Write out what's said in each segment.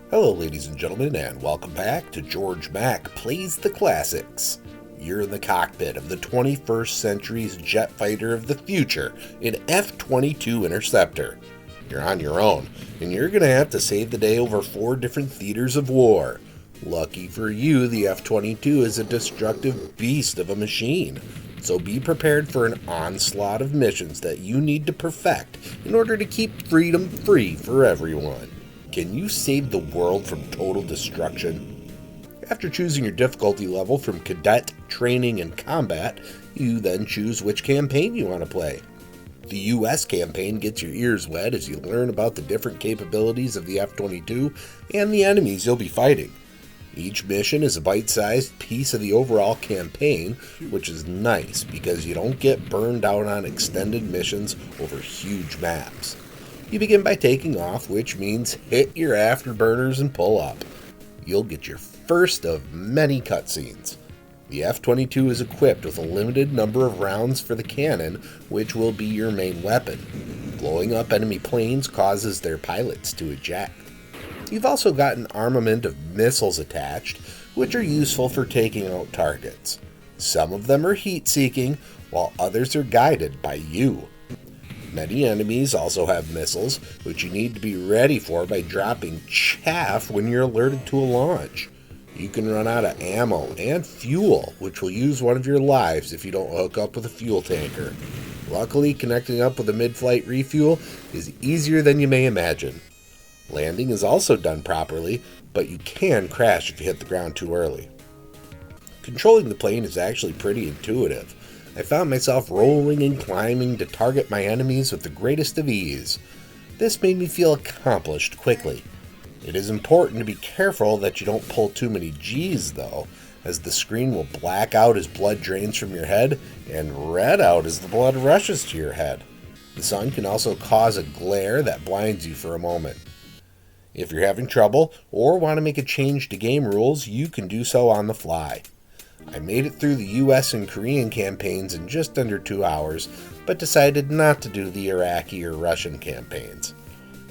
Hello ladies and gentlemen, and welcome back to Georg Mack Plays the Classics. You're in the cockpit of the 21st century's jet fighter of the future, an F-22 Interceptor. You're on your own, and you're going to have to save the day over 4 different theaters of war. Lucky for you, the F-22 is a destructive beast of a machine, so be prepared for an onslaught of missions that you need to perfect in order to keep freedom free for everyone. Can you save the world from total destruction? After choosing your difficulty level from Cadet, Training, and Combat, you then choose which campaign you want to play. The US campaign gets your ears wet as you learn about the different capabilities of the F-22 and the enemies you'll be fighting. Each mission is a bite-sized piece of the overall campaign, which is nice because you don't get burned out on extended missions over huge maps. You begin by taking off, which means hit your afterburners and pull up. You'll get your first of many cutscenes. The F-22 is equipped with a limited number of rounds for the cannon, which will be your main weapon. Blowing up enemy planes causes their pilots to eject. You've also got an armament of missiles attached, which are useful for taking out targets. Some of them are heat-seeking, while others are guided by you. Many enemies also have missiles, which you need to be ready for by dropping chaff when you're alerted to a launch. You can run out of ammo and fuel, which will use one of your lives if you don't hook up with a fuel tanker. Luckily, connecting up with a mid-flight refuel is easier than you may imagine. Landing is also done properly, but you can crash if you hit the ground too early. Controlling the plane is actually pretty intuitive. I found myself rolling and climbing to target my enemies with the greatest of ease. This made me feel accomplished quickly. It is important to be careful that you don't pull too many G's though, as the screen will black out as blood drains from your head and red out as the blood rushes to your head. The sun can also cause a glare that blinds you for a moment. If you're having trouble or want to make a change to game rules, you can do so on the fly. I made it through the US and Korean campaigns in just under 2 hours, but decided not to do the Iraqi or Russian campaigns.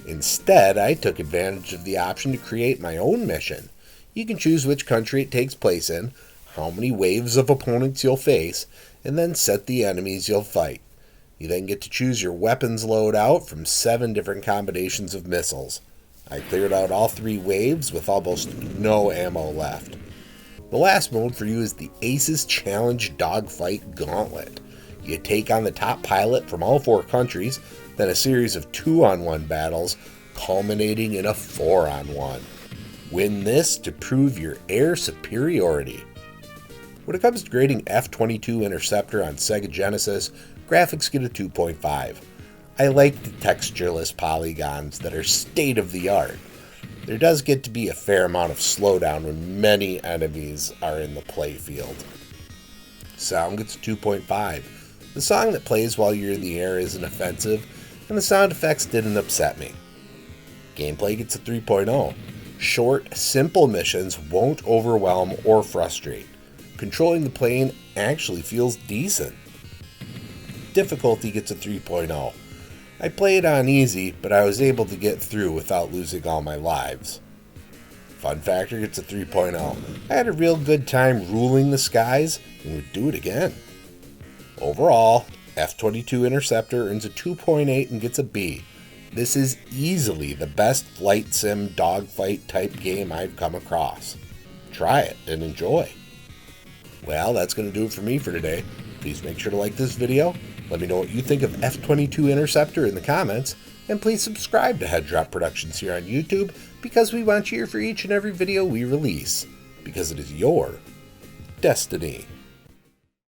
Instead, I took advantage of the option to create my own mission. You can choose which country it takes place in, how many waves of opponents you'll face, and then set the enemies you'll fight. You then get to choose your weapons loadout from 7 different combinations of missiles. I cleared out all 3 waves with almost no ammo left. The last mode for you is the Aces Challenge Dogfight Gauntlet. You take on the top pilot from all 4 countries, then a series of 2-on-1 battles, culminating in a 4-on-1. Win this to prove your air superiority. When it comes to grading F-22 Interceptor on Sega Genesis, graphics get a 2.5. I like the textureless polygons that are state-of-the-art. There does get to be a fair amount of slowdown when many enemies are in the playfield. Sound gets a 2.5. The song that plays while you're in the air isn't offensive, and the sound effects didn't upset me. Gameplay gets a 3.0. Short, simple missions won't overwhelm or frustrate. Controlling the plane actually feels decent. Difficulty gets a 3.0. I played on easy, but I was able to get through without losing all my lives. Fun factor gets a 3.0. I had a real good time ruling the skies and would do it again. Overall, F-22 Interceptor earns a 2.8 and gets a B. This is easily the best flight sim dogfight type game I've come across. Try it and enjoy. Well, that's going to do it for me for today. Please make sure to like this video. Let me know what you think of F-22 Interceptor in the comments, and please subscribe to Head Drop Productions here on YouTube because we want you here for each and every video we release, because it is your destiny.